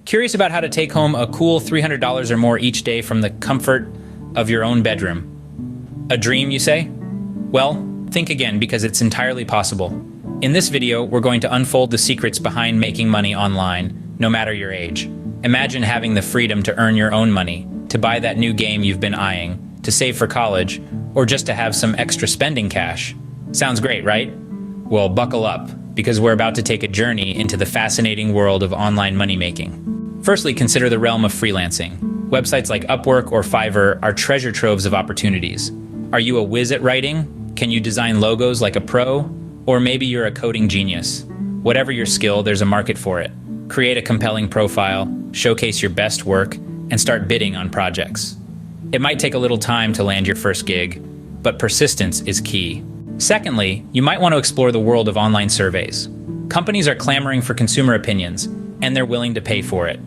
Curious about how to take home a cool $300 or more each day from the comfort of your own bedroom? A dream, you say? Well, think again, because it's entirely possible. In this video, we're going to unfold the secrets behind making money online, no matter your age. Imagine having the freedom to earn your own money, to buy that new game you've been eyeing, to save for college, or just to have some extra spending cash. Sounds great, right? Well, buckle up, because we're about to take a journey into the fascinating world of online money making. Firstly, consider the realm of freelancing. Websites like Upwork or Fiverr are treasure troves of opportunities. Are you a whiz at writing? Can you design logos like a pro? Or maybe you're a coding genius. Whatever your skill, there's a market for it. Create a compelling profile, showcase your best work, and start bidding on projects. It might take a little time to land your first gig, but persistence is key. Secondly, you might want to explore the world of online surveys. Companies are clamoring for consumer opinions, and they're willing to pay for it.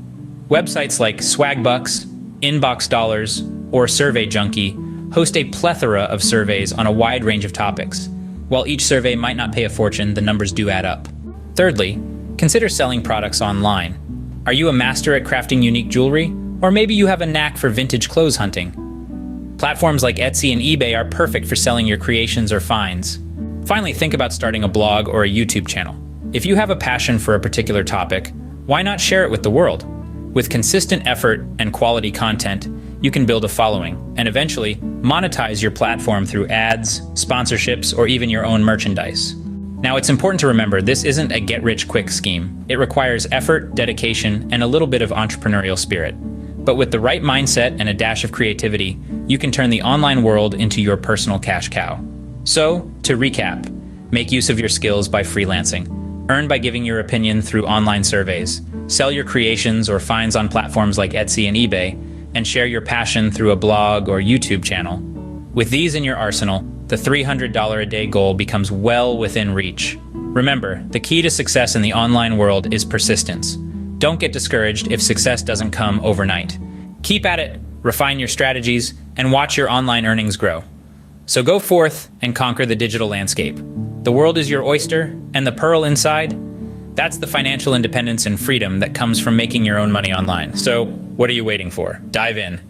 Websites like Swagbucks, Inbox Dollars, or Survey Junkie host a plethora of surveys on a wide range of topics. While each survey might not pay a fortune, the numbers do add up. Thirdly, consider selling products online. Are you a master at crafting unique jewelry? Or maybe you have a knack for vintage clothes hunting. Platforms like Etsy and eBay are perfect for selling your creations or finds. Finally, think about starting a blog or a YouTube channel. If you have a passion for a particular topic, why not share it with the world? With consistent effort and quality content, you can build a following and eventually monetize your platform through ads, sponsorships, or even your own merchandise. Now, it's important to remember this isn't a get-rich-quick scheme. It requires effort, dedication, and a little bit of entrepreneurial spirit. But with the right mindset and a dash of creativity, you can turn the online world into your personal cash cow. So, to recap, make use of your skills by freelancing. Earn by giving your opinion through online surveys. Sell your creations or finds on platforms like Etsy and eBay, and share your passion through a blog or YouTube channel. With these in your arsenal, the $300 a day goal becomes well within reach. Remember, the key to success in the online world is persistence. Don't get discouraged if success doesn't come overnight. Keep at it, refine your strategies, and watch your online earnings grow. So go forth and conquer the digital landscape. The world is your oyster, and the pearl inside? That's the financial independence and freedom that comes from making your own money online. So what are you waiting for? Dive in.